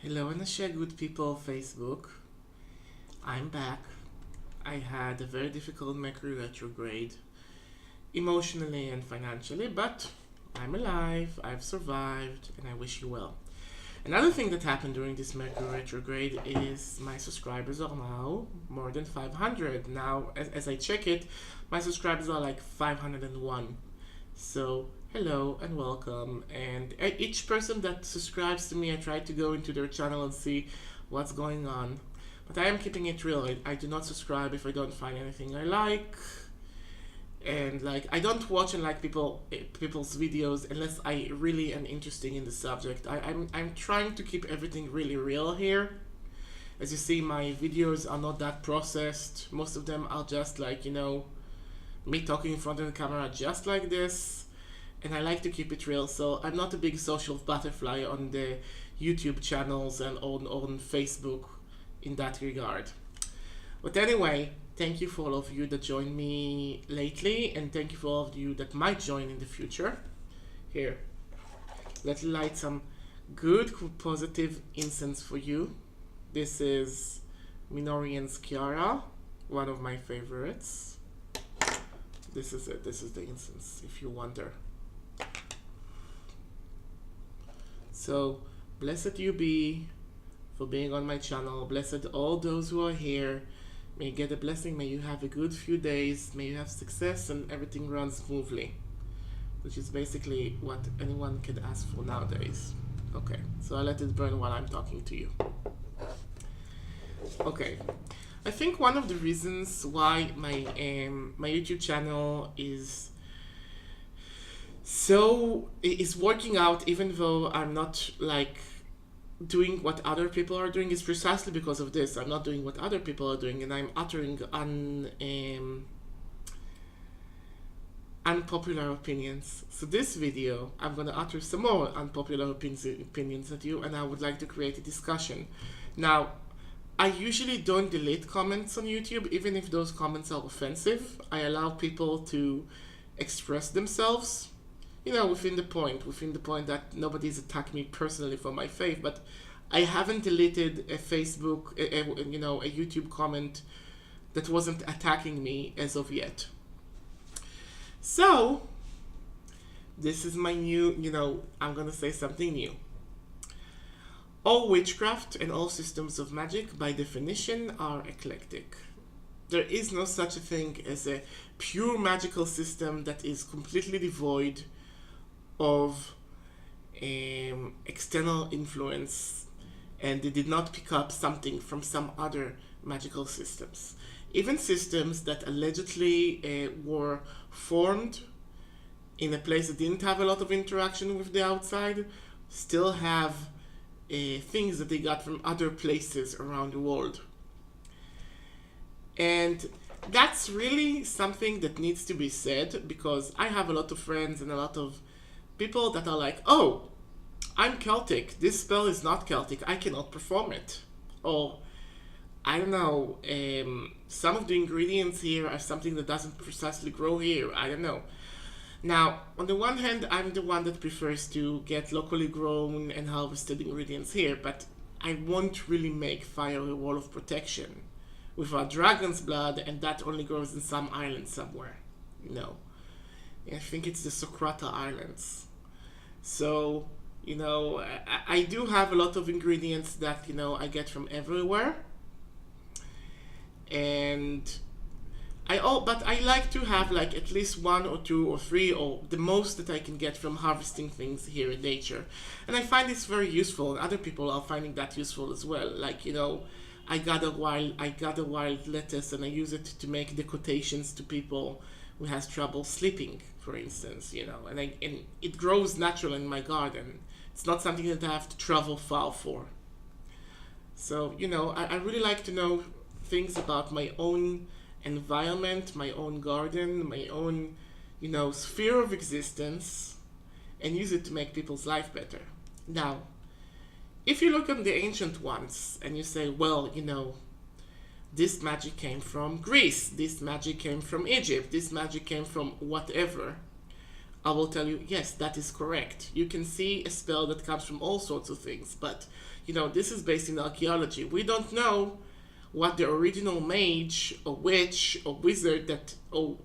Hello and good people of Facebook. I'm back. I had a very difficult Mercury retrograde, emotionally and financially, but I'm alive, I've survived, and I wish you well. Another thing that happened during this Mercury retrograde is my subscribers are now more than 500. Now, as I check it, my subscribers are like 501. So, hello and welcome. And each person that subscribes to me, I try to go into their channel and see what's going on. But I am keeping it real. I do not subscribe if I don't find anything I like. And I don't watch and like people's videos unless I really am interested in the subject. I'm trying to keep everything really real here. As you see, my videos are not that processed. Most of them are just me talking in front of the camera just like this, and I like to keep it real. So I'm not a big social butterfly on the YouTube channels and on Facebook in that regard. But anyway, thank you for all of you that joined me lately, and thank you for all of you that might join in the future. Here, let's light some good positive incense for you. This is Minorian's Chiara, one of my favorites. This is it. This is the incense, if you wonder. So, blessed you be for being on my channel. Blessed all those who are here. May you get a blessing. May you have a good few days. May you have success and everything runs smoothly. Which is basically what anyone can ask for nowadays. Okay, so I let it burn while I'm talking to you. Okay. I think one of the reasons why my YouTube channel is working out, even though I'm not doing what other people are doing, is precisely because of this. I'm not doing what other people are doing, and I'm uttering unpopular opinions. So this video, I'm gonna utter some more unpopular opinions at you, and I would like to create a discussion. Now, I usually don't delete comments on YouTube, even if those comments are offensive. I allow people to express themselves, within the point that nobody's attacked me personally for my faith. But I haven't deleted a Facebook, a YouTube comment that wasn't attacking me as of yet. So, this is my new, I'm gonna say something new. All witchcraft and all systems of magic, by definition, are eclectic. There is no such a thing as a pure magical system that is completely devoid of external influence, and they did not pick up something from some other magical systems. Even systems that allegedly were formed in a place that didn't have a lot of interaction with the outside still have things that they got from other places around the world. And that's really something that needs to be said, because I have a lot of friends and a lot of people that are like, oh, I'm Celtic, this spell is not Celtic, I cannot perform it. Or, I don't know, some of the ingredients here are something that doesn't precisely grow here, I don't know. Now, on the one hand, I'm the one that prefers to get locally grown and harvested ingredients here, but I won't really make fire a wall of protection without dragon's blood, and that only grows in some island somewhere. No. I think it's the Socrata Islands. So, I do have a lot of ingredients that, I get from everywhere. And but I like to have at least 1 or 2 or 3, or the most that I can get from harvesting things here in nature. And I find this very useful, and other people are finding that useful as well. I gather wild lettuce and I use it to make decoctations to people who has trouble sleeping, for instance, and it grows natural in my garden. It's not something that I have to travel far for. So, I really like to know things about my own environment, my own garden, my own, sphere of existence, and use it to make people's life better. Now, if you look at the ancient ones and you say, well, this magic came from Greece, this magic came from Egypt, this magic came from whatever, I will tell you, yes, that is correct. You can see a spell that comes from all sorts of things, but this is based in archaeology. We don't know what the original mage or witch or wizard or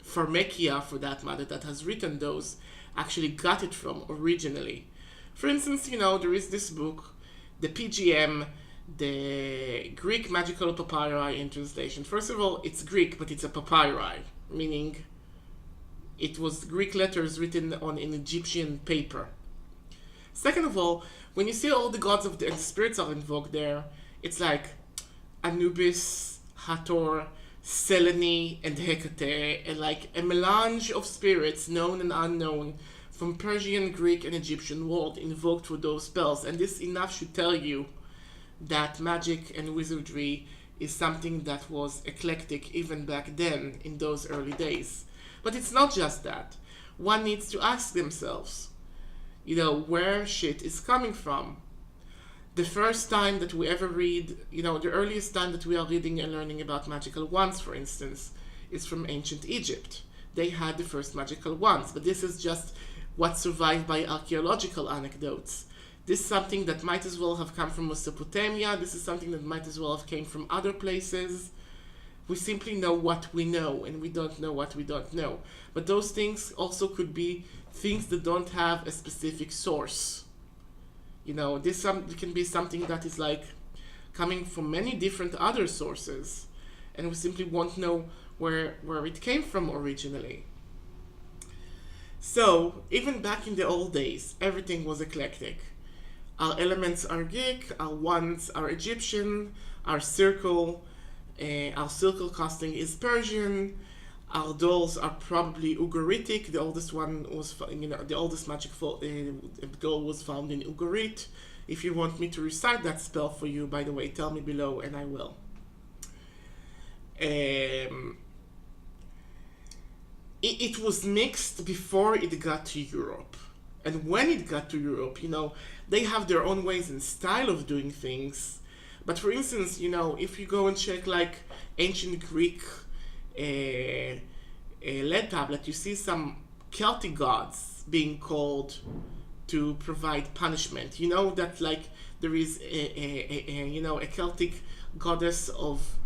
pharmakia for that matter, that has written those actually got it from originally. For instance, there is this book, the PGM, the Greek Magical Papyri in translation. First of all, it's Greek, but it's a papyri, meaning it was Greek letters written on an Egyptian paper. Second of all, when you see all the gods and the spirits are invoked there, it's like Anubis, Hathor, Selene, and Hecate, and like a melange of spirits, known and unknown, from Persian, Greek, and Egyptian world invoked for those spells. And this enough should tell you that magic and wizardry is something that was eclectic even back then in those early days. But it's not just that. One needs to ask themselves, where shit is coming from. The first time that we ever read, the earliest time that we are reading and learning about magical wands, for instance, is from ancient Egypt. They had the first magical wands, but this is just what survived by archaeological anecdotes. This is something that might as well have come from Mesopotamia. This is something that might as well have came from other places. We simply know what we know, and we don't know what we don't know. But those things also could be things that don't have a specific source. This can be something that is like coming from many different other sources, and we simply won't know where it came from originally. So, even back in the old days, everything was eclectic. Our elements are Greek, our wands are Egyptian, our circle casting is Persian, our dolls are probably Ugaritic. The oldest one was, the oldest magic doll was found in Ugarit. If you want me to recite that spell for you, by the way, tell me below and I will. It was mixed before it got to Europe. And when it got to Europe, they have their own ways and style of doing things. But for instance, if you go and check like ancient Greek lead tablet, you see some Celtic gods being called to provide punishment. That like there is a Celtic goddess of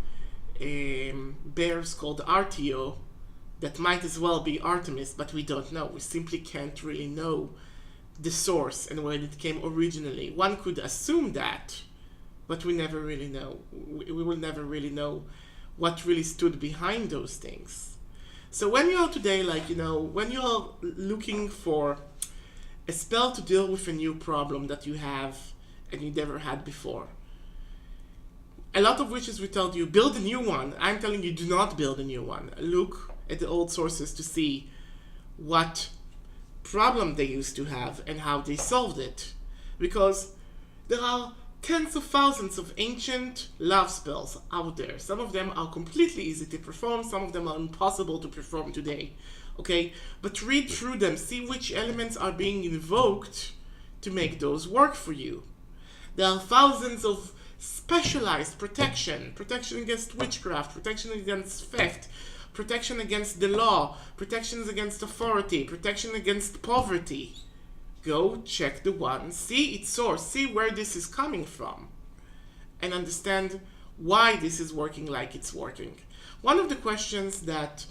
bears called Artio that might as well be Artemis, but we don't know. We simply can't really know the source and where it came originally. One could assume that, but we never really know. We will never really know what really stood behind those things. So when you are today, when you are looking for a spell to deal with a new problem that you have and you never had before, a lot of witches will tell you, build a new one. I'm telling you, do not build a new one. Look at the old sources to see what problem they used to have and how they solved it. Because there are tens of thousands of ancient love spells out there. Some of them are completely easy to perform, some of them are impossible to perform today. Okay? But read through them, see which elements are being invoked to make those work for you. There are thousands of specialized protection against witchcraft, protection against theft, protection against the law, protections against authority, protection against poverty. Go check the one, see its source, see where this is coming from, and understand why this is working like it's working. One of the questions that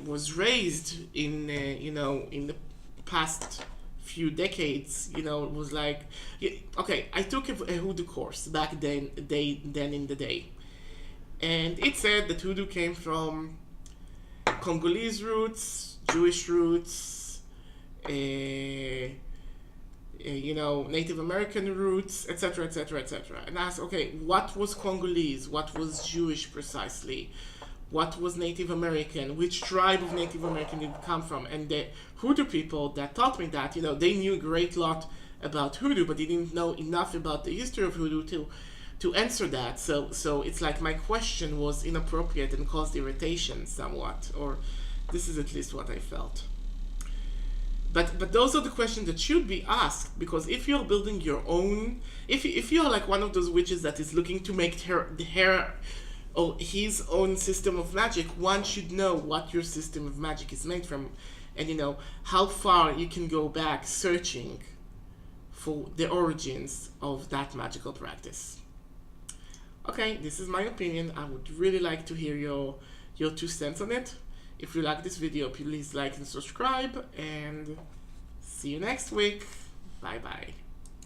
was raised in the past few decades, was like, okay, I took a hoodoo course back then in the day, and it said that hoodoo came from Congolese roots, Jewish roots, Native American roots, etc., etc., etc. And I asked, okay, what was Congolese? What was Jewish precisely? What was Native American? Which tribe of Native American did it come from? And the hoodoo people that taught me that, they knew a great lot about hoodoo, but they didn't know enough about the history of hoodoo to answer that. So it's like my question was inappropriate and caused irritation somewhat, or this is at least what I felt. But those are the questions that should be asked, because if you're building your own, if you're like one of those witches that is looking to make her or his own system of magic, one should know what your system of magic is made from and you know how far you can go back searching for the origins of that magical practice. Okay, this is my opinion. I would really like to hear your 2 cents on it. If you like this video, please like and subscribe, and see you next week. Bye bye.